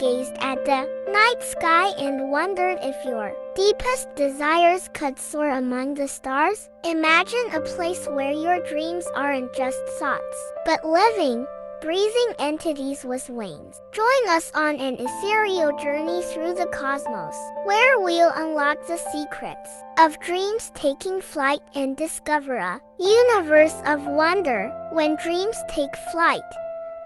gazed at the night sky and wondered if your deepest desires could soar among the stars. Imagine a place where your dreams aren't just thoughts, but living, breathing entities with wings. Join us on an ethereal journey through the cosmos, where we'll unlock the secrets of dreams taking flight and discover a universe of wonder. When dreams take flight,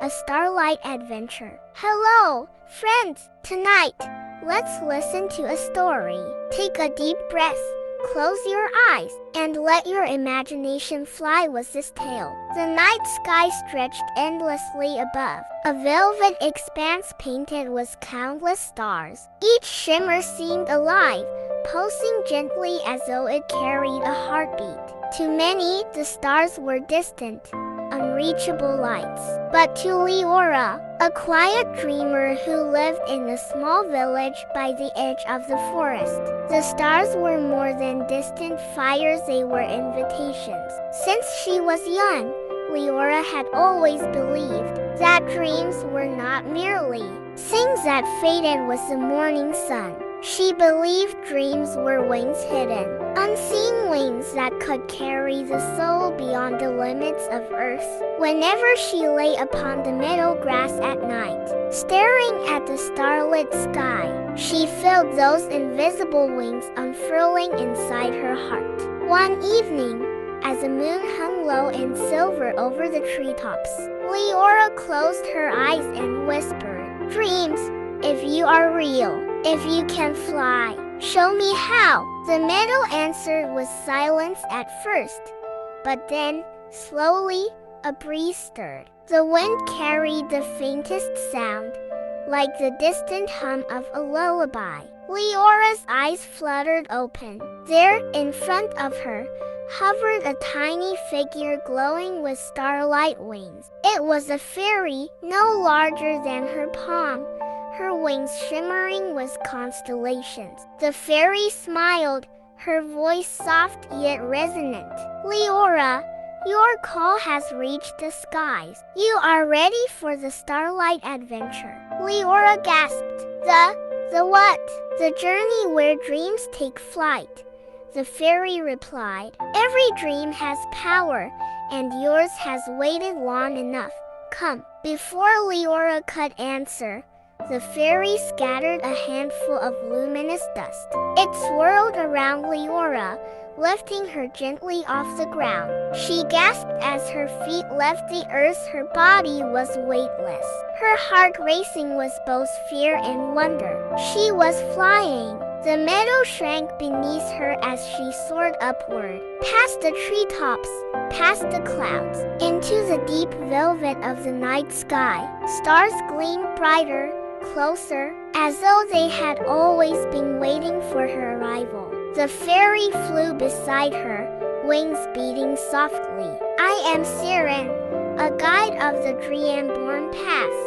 a starlight adventure. Hello, friends! Tonight, let's listen to a story. Take a deep breath, close your eyes, and let your imagination fly with this tale. The night sky stretched endlessly above, a velvet expanse painted with countless stars. Each shimmer seemed alive, pulsing gently as though it carried a heartbeat. To many, the stars were distant, unreachable lights. But to Leora, a quiet dreamer who lived in a small village by the edge of the forest, the stars were more than distant fires, they were invitations. Since she was young, Leora had always believed that dreams were not merely things that faded with the morning sun. She believed dreams were wings hidden, unseen wings that could carry the soul beyond the limits of earth. Whenever she lay upon the meadow grass at night, staring at the starlit sky, she felt those invisible wings unfurling inside her heart. One evening, as the moon hung low and silver over the treetops, Leora closed her eyes and whispered, "Dreams, if you are real, if you can fly, show me how." The meadow answered with silence at first, but then, slowly, a breeze stirred. The wind carried the faintest sound, like the distant hum of a lullaby. Leora's eyes fluttered open. There, in front of her, hovered a tiny figure glowing with starlight wings. It was a fairy, no larger than her palm, her wings shimmering with constellations. The fairy smiled, her voice soft yet resonant. "Leora, your call has reached the skies. You are ready for the starlight adventure." Leora gasped. The what?" "The journey where dreams take flight," the fairy replied. "Every dream has power, and yours has waited long enough. Come." Before Leora could answer, the fairy scattered a handful of luminous dust. It swirled around Leora, lifting her gently off the ground. She gasped as her feet left the earth. Her body was weightless, her heart racing with both fear and wonder. She was flying. The meadow shrank beneath her as she soared upward, past the treetops, past the clouds, into the deep velvet of the night sky. Stars gleamed brighter, closer, as though they had always been waiting for her arrival. The fairy flew beside her, wings beating softly. "I am Siren, a guide of the dream-born path.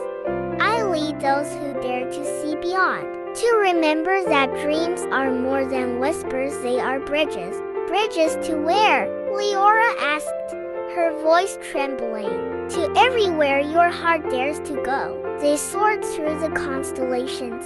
I lead those who dare to see beyond, to remember that dreams are more than whispers, they are bridges." "Bridges to where?" Leora asked, her voice trembling. "To everywhere your heart dares to go." They soared through the constellations,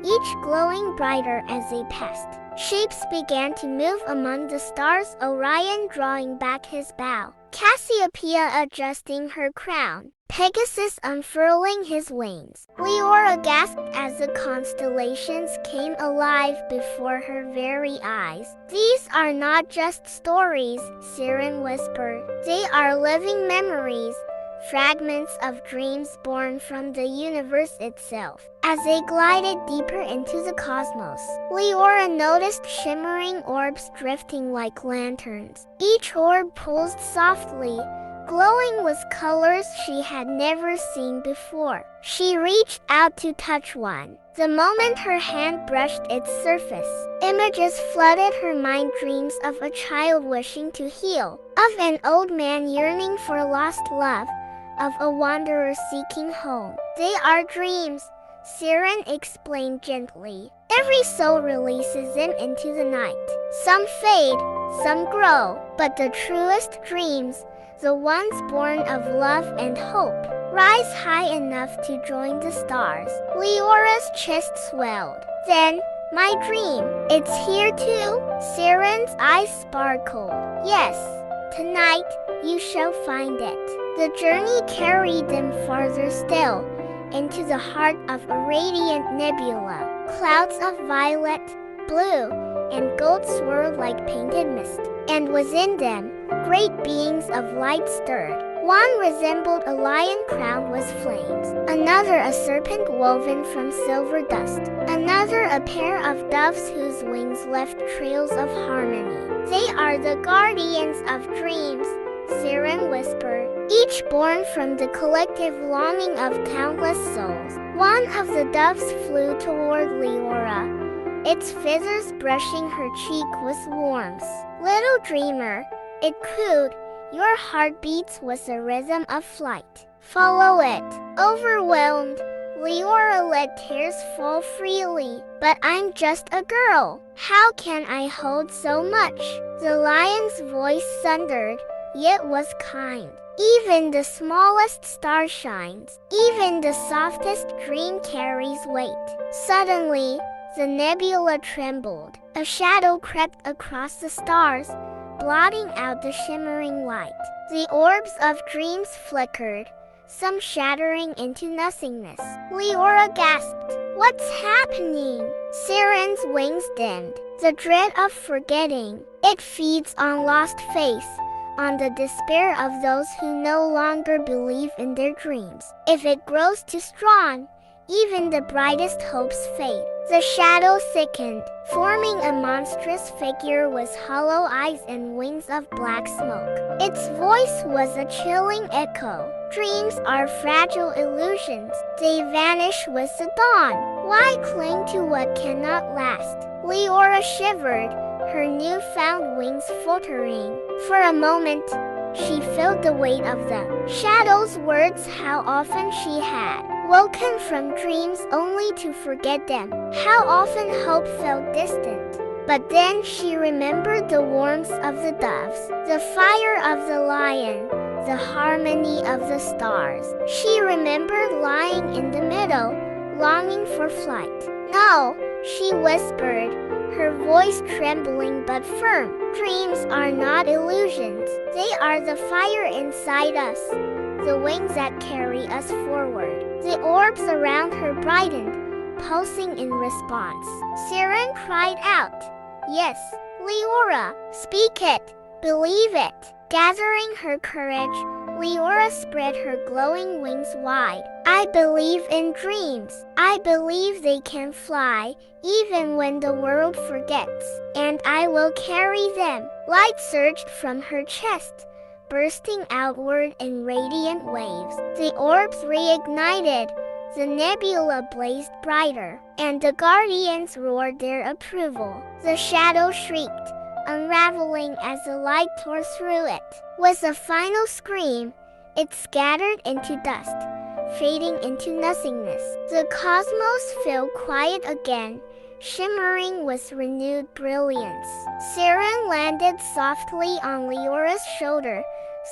each glowing brighter as they passed. Shapes began to move among the stars, Orion drawing back his bow, Cassiopeia adjusting her crown, Pegasus unfurling his wings. Leora gasped as the constellations came alive before her very eyes. "These are not just stories," Siren whispered. "They are living memories, fragments of dreams born from the universe itself." As they glided deeper into the cosmos, Leora noticed shimmering orbs drifting like lanterns. Each orb pulsed softly, glowing with colors she had never seen before. She reached out to touch one. The moment her hand brushed its surface, images flooded her mind, dreams of a child wishing to heal, of an old man yearning for lost love, of a wanderer seeking home. "They are dreams," Siren explained gently. "Every soul releases them into the night. Some fade, some grow, but the truest dreams, the ones born of love and hope, rise high enough to join the stars. Leora's chest swelled. Then, my dream, it's here too? Siren's eyes sparkled. Yes, tonight, you shall find it. The journey carried them farther still, into the heart of a radiant nebula. Clouds of violet, blue, and gold swirled like painted mist, and within them, great beings of light stirred. One resembled a lion crowned with flames, another a serpent woven from silver dust, another a pair of doves whose wings left trails of harmony. They are the guardians of dreams, Siren whispered, each born from the collective longing of countless souls. One of the doves flew toward Leora, its feathers brushing her cheek with warmth. Little dreamer, it cooed, your heart beats with the rhythm of flight. Follow it. Overwhelmed, Leora let tears fall freely. But I'm just a girl. How can I hold so much? The lion's voice thundered, yet was kind. Even the smallest star shines. Even the softest dream carries weight. Suddenly, the nebula trembled. A shadow crept across the stars, blotting out the shimmering light. The orbs of dreams flickered, some shattering into nothingness. Leora gasped, "What's happening?" Siren's wings dimmed. The dread of forgetting. It feeds on lost faith, on the despair of those who no longer believe in their dreams. If it grows too strong, even the brightest hopes fade. The shadow thickened, forming a monstrous figure with hollow eyes and wings of black smoke. Its voice was a chilling echo. Dreams are fragile illusions. They vanish with the dawn. Why cling to what cannot last? Leora shivered, her newfound wings fluttering. For a moment, she felt the weight of the shadow's words. How often she had woken from dreams only to forget them. How often hope felt distant. But then she remembered the warmth of the doves, the fire of the lion, the harmony of the stars. She remembered lying in the middle, longing for flight. "No," she whispered, her voice trembling but firm. "Dreams are not illusions. They are the fire inside us, the wings that carry us forward." The orbs around her brightened, pulsing in response. Siren cried out, "Yes, Leora, speak it, believe it." Gathering her courage, Leora spread her glowing wings wide. "I believe in dreams. I believe they can fly, even when the world forgets. And I will carry them." Light surged from her chest, bursting outward in radiant waves. The orbs reignited, the nebula blazed brighter, and the guardians roared their approval. The shadow shrieked, unraveling as the light tore through it. With a final scream, it scattered into dust, fading into nothingness. The cosmos fell quiet again, shimmering with renewed brilliance. Siren landed softly on Leora's shoulder,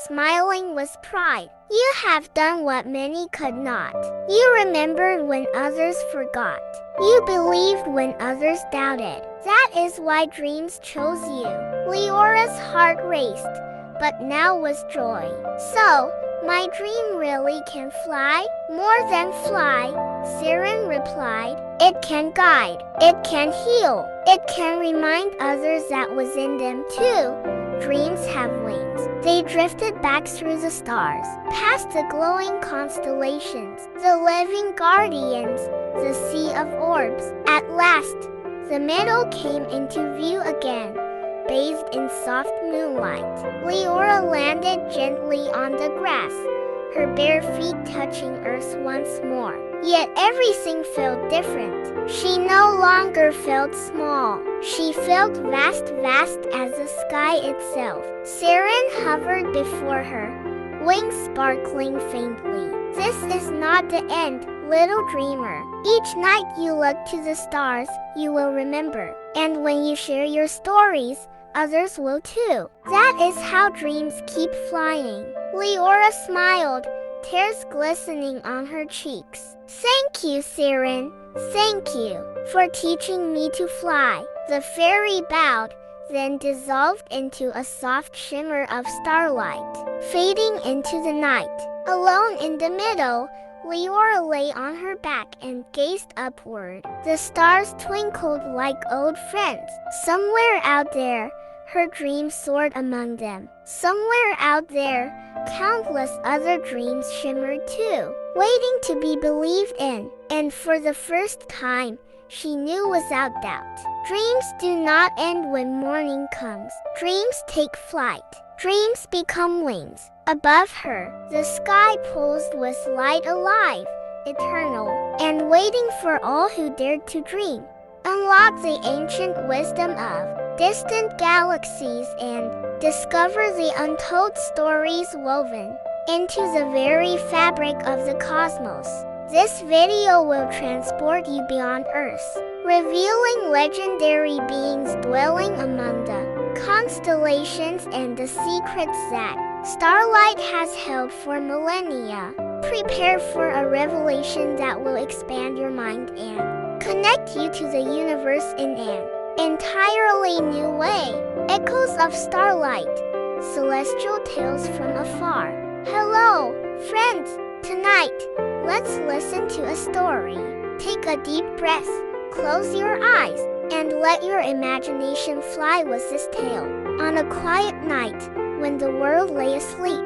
smiling with pride. "You have done what many could not. You remembered when others forgot. You believed when others doubted. That is why dreams chose you." Leora's heart raced, but now with joy. "So, my dream really can fly?" "More than fly," Siren replied. "It can guide. It can heal. It can remind others that within them too, dreams have wings." They drifted back through the stars, past the glowing constellations, the living guardians, the sea of orbs. At last, the meadow came into view again, bathed in soft moonlight. Leora landed gently on the grass, her bare feet touching earth once more. Yet everything felt different. She no longer felt small. She felt vast as the sky itself. Siren hovered before her, wings sparkling faintly. "This is not the end, little dreamer. Each night you look to the stars, you will remember. And when you share your stories, others will too. That is how dreams keep flying." Leora smiled, tears glistening on her cheeks. "Thank you, Siren. Thank you for teaching me to fly." The fairy bowed, then dissolved into a soft shimmer of starlight, fading into the night. Alone in the middle, Leora lay on her back and gazed upward. The stars twinkled like old friends. Somewhere out there, her dreams soared among them. Somewhere out there, countless other dreams shimmered too, waiting to be believed in. And for the first time, she knew without doubt, dreams do not end when morning comes. Dreams take flight. Dreams become wings. Above her, the sky pulsed with light alive, eternal, and waiting for all who dared to dream. Unlock the ancient wisdom of distant galaxies and discover the untold stories woven into the very fabric of the cosmos. This video will transport you beyond Earth, revealing legendary beings dwelling among the constellations and the secrets that Starlight has held for millennia. Prepare for a revelation that will expand your mind and connect you to the universe in an entirely new way. Echoes of Starlight, celestial tales from afar. Hello, friends. Tonight, let's listen to a story. Take a deep breath, close your eyes, and let your imagination fly with this tale. On a quiet night, when the world lay asleep,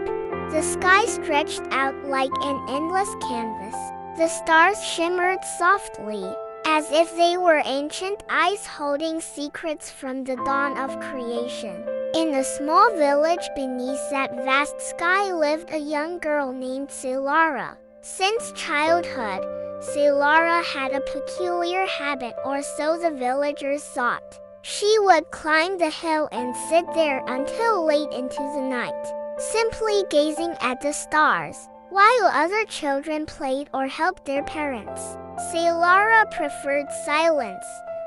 the sky stretched out like an endless canvas. The stars shimmered softly, as if they were ancient eyes holding secrets from the dawn of creation. In a small village beneath that vast sky lived a young girl named Silara. Since childhood, Silara had a peculiar habit, or so the villagers thought. She would climb the hill and sit there until late into the night, simply gazing at the stars, while other children played or helped their parents. Silara preferred silence,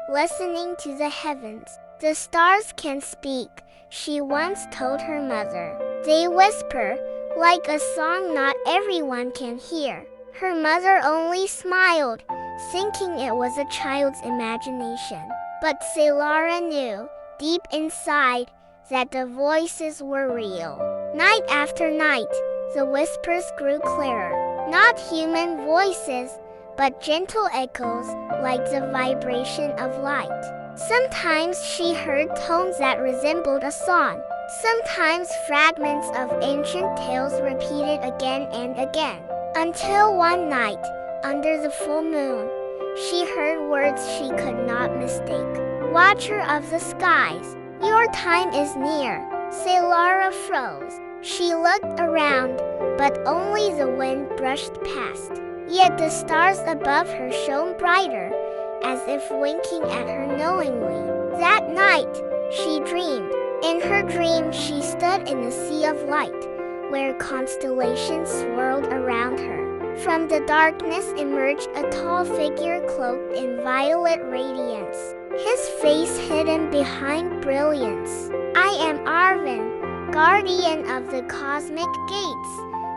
listening to the heavens. "The stars can speak," she once told her mother. "They whisper, like a song not everyone can hear." Her mother only smiled, thinking it was a child's imagination. But Silara knew, deep inside, that the voices were real. Night after night, the whispers grew clearer. Not human voices, but gentle echoes, like the vibration of light. Sometimes she heard tones that resembled a song. Sometimes fragments of ancient tales repeated again and again. Until one night, under the full moon, she heard words she could not mistake. "Watcher of the skies, your time is near." Silara froze. She looked around, but only the wind brushed past. Yet the stars above her shone brighter, as if winking at her knowingly. That night, she dreamed. In her dream, she stood in a sea of light, where constellations swirled around her. From the darkness emerged a tall figure cloaked in violet radiance, his face hidden behind brilliance. "I am Arvin, guardian of the cosmic gates,"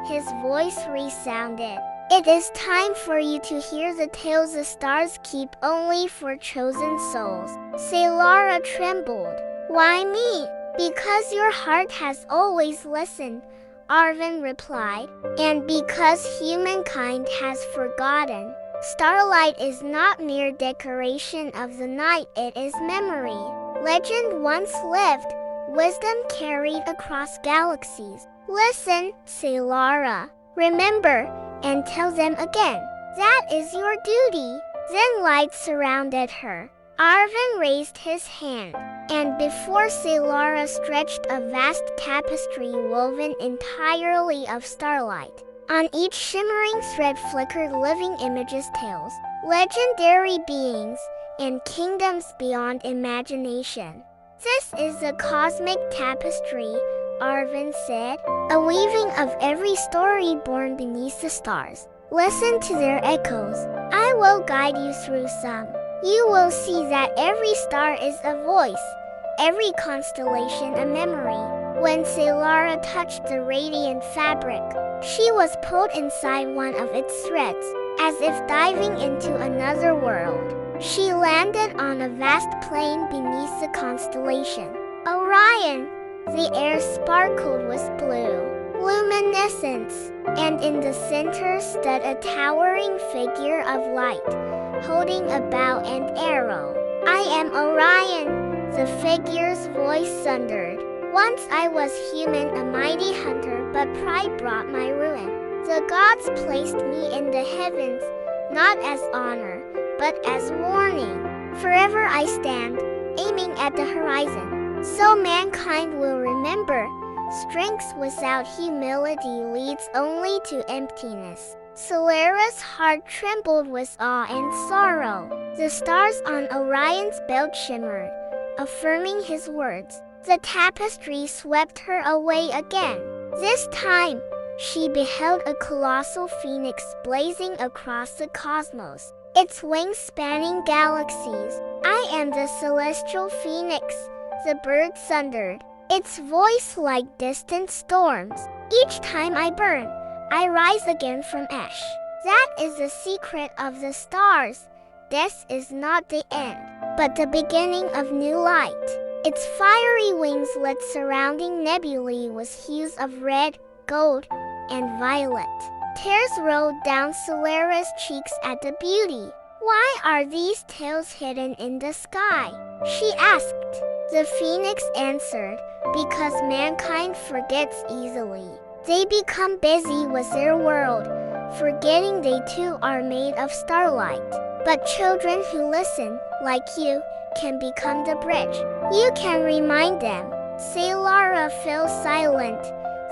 his voice resounded. "It is time for you to hear the tales the stars keep only for chosen souls." Silara trembled. "Why me?" "Because your heart has always listened," Arvin replied, "and because humankind has forgotten. Starlight is not mere decoration of the night, it is memory. Legend once lived, wisdom carried across galaxies. Listen, Silara. Remember, and tell them again. That is your duty." Then light surrounded her. Arvin raised his hand, and before Silara stretched a vast tapestry woven entirely of starlight. On each shimmering thread flickered living images, tales, legendary beings, and kingdoms beyond imagination. "This is the cosmic tapestry," Arvin said, "a weaving of every story born beneath the stars. Listen to their echoes. I will guide you through some. You will see that every star is a voice, every constellation a memory. When Solara touched the radiant fabric, she was pulled inside one of its threads, as if diving into another world. She landed on a vast plain beneath the constellation Orion. The air sparkled with blue luminescence, and in the center stood a towering figure of light, holding a bow and arrow. "I am Orion," the figure's voice thundered. "Once I was human, a mighty hunter, but pride brought my ruin. The gods placed me in the heavens, not as honor, but as warning. Forever I stand, aiming at the horizon. So mankind will remember, strength without humility leads only to emptiness." Solara's heart trembled with awe and sorrow. The stars on Orion's belt shimmered, affirming his words. The tapestry swept her away again. This time, she beheld a colossal phoenix blazing across the cosmos, its wings spanning galaxies. "I am the celestial phoenix," the bird thundered, its voice like distant storms. "Each time I burn, I rise again from ash. That is the secret of the stars. Death is not the end, but the beginning of new light." Its fiery wings lit surrounding nebulae with hues of red, gold, and violet. Tears rolled down Solara's cheeks at the beauty. "Why are these tails hidden in the sky?" she asked. The phoenix answered, "Because mankind forgets easily. They become busy with their world, forgetting they too are made of starlight. But children who listen, like you, can become the bridge. You can remind them." Solara fell silent,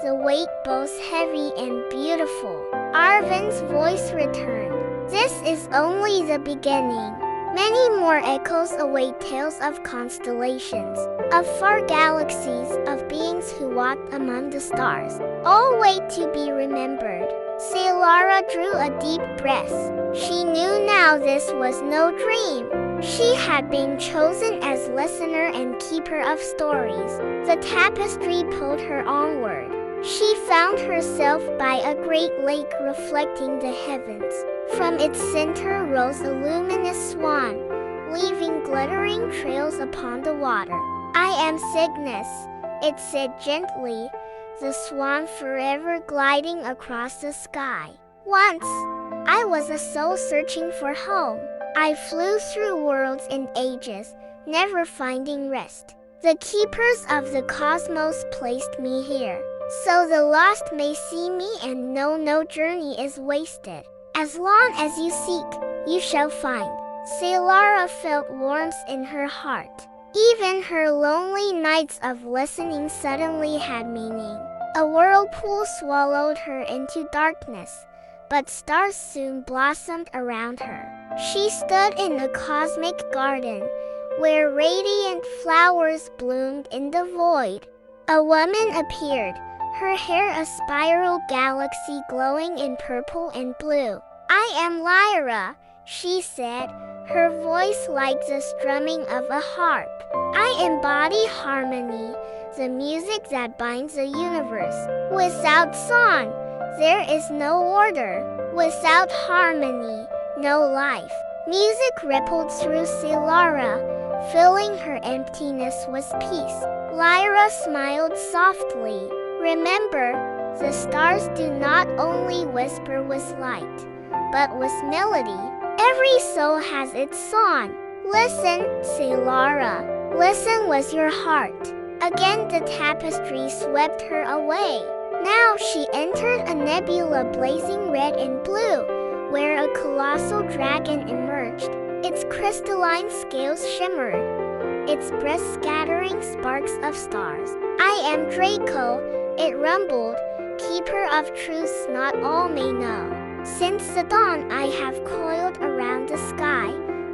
the weight both heavy and beautiful. Arvin's voice returned. "This is only the beginning. Many more echoes await tales of constellations, of far galaxies, of beings who walked among the stars. All wait to be remembered." Solara drew a deep breath. She knew now this was no dream. She had been chosen as listener and keeper of stories. The tapestry pulled her onward. She found herself by a great lake reflecting the heavens. From its center rose a luminous swan, leaving glittering trails upon the water. "I am Cygnus," it said gently, the swan forever gliding across the sky. "Once, I was a soul searching for home. I flew through worlds and ages, never finding rest. The keepers of the cosmos placed me here, so the lost may see me and know no journey is wasted. As long as you seek, you shall find." Solara felt warmth in her heart. Even her lonely nights of listening suddenly had meaning. A whirlpool swallowed her into darkness, but stars soon blossomed around her. She stood in a cosmic garden, where radiant flowers bloomed in the void. A woman appeared, her hair a spiral galaxy glowing in purple and blue. "I am Lyra," she said, her voice like the strumming of a harp. "I embody harmony, the music that binds the universe. Without song, there is no order. Without harmony, no life." Music rippled through Solara, filling her emptiness with peace. Lyra smiled softly. "Remember, the stars do not only whisper with light, but with melody. Every soul has its song. Listen, Solara. Listen with your heart." Again the tapestry swept her away. Now she entered a nebula blazing red and blue, where a colossal dragon emerged. Its crystalline scales shimmered, its breast scattering sparks of stars. "I am Draco," it rumbled, "keeper of truths not all may know. Since the dawn I have coiled around the sky,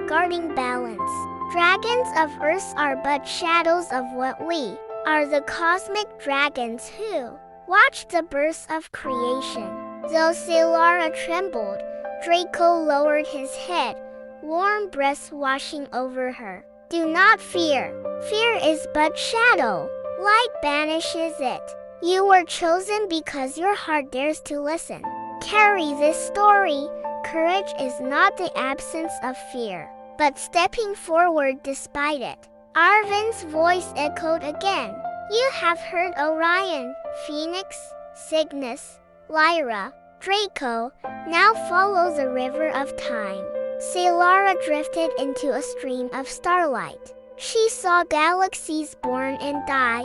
guarding balance. Dragons of Earth are but shadows of what we are, the cosmic dragons who watch the birth of creation." Though Solara trembled, Draco lowered his head, warm breath washing over her. "Do not fear. Fear is but shadow. Light banishes it. You were chosen because your heart dares to listen. Carry this story. Courage is not the absence of fear, but stepping forward despite it. Arvin's voice echoed again. You have heard Orion, Phoenix, Cygnus, Lyra, Draco. Now follow the river of time. Solara drifted into a stream of starlight. She saw galaxies born and die,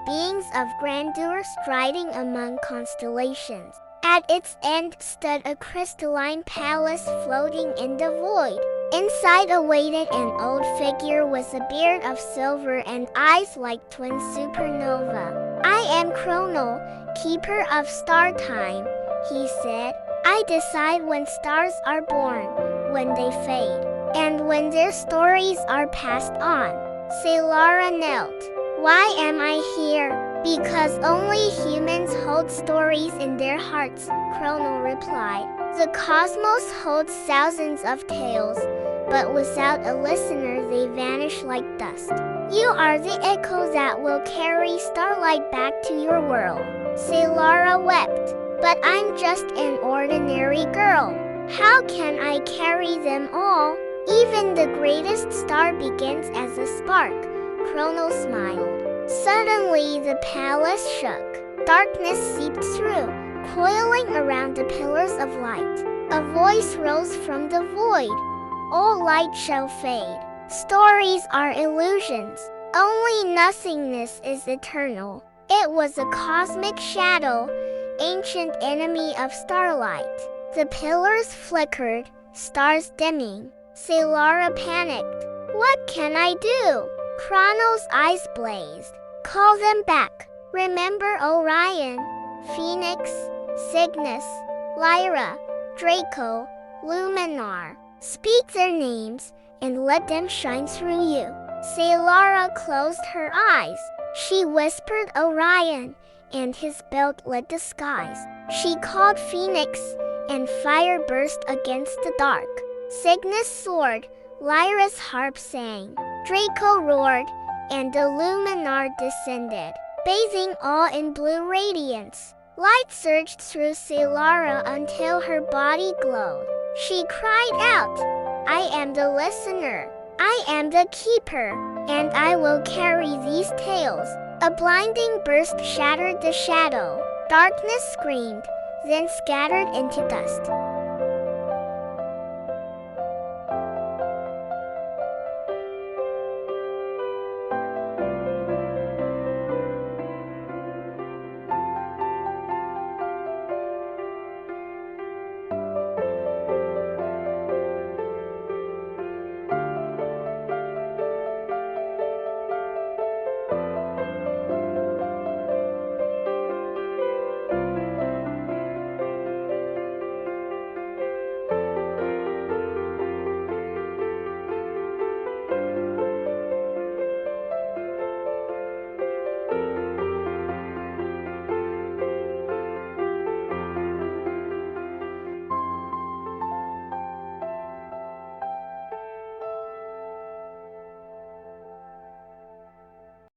beings of grandeur striding among constellations. At its end stood a crystalline palace floating in the void. Inside awaited an old figure with a beard of silver and eyes like twin supernova. I am Chrono, keeper of star time, he said. I decide when stars are born, when they fade, and when their stories are passed on. Solara knelt. Why am I here? Because only humans hold stories in their hearts, Chrono replied. The cosmos holds thousands of tales, but without a listener they vanish like dust. You are the echo that will carry starlight back to your world. Solara wept. But I'm just an ordinary girl. How can I carry them all? Even the greatest star begins as a spark. Chrono smiled. Suddenly the palace shook. Darkness seeped through, coiling around the pillars of light. A voice rose from the void. All light shall fade. Stories are illusions. Only nothingness is eternal. It was a cosmic shadow, ancient enemy of starlight. The pillars flickered, stars dimming. Solara panicked. What can I do? Chrono's eyes blazed. Call them back. Remember Orion, Phoenix, Cygnus, Lyra, Draco, Luminar. Speak their names and let them shine through you. Solara closed her eyes. She whispered Orion, and his belt lit the skies. She called Phoenix, and fire burst against the dark. Cygnus soared, Lyra's harp sang. Draco roared, and the Luminar descended, bathing all in blue radiance. Light surged through Solara until her body glowed. She cried out, I am the listener. I am the keeper, and I will carry these tales. A blinding burst shattered the shadow. Darkness screamed, then scattered into dust.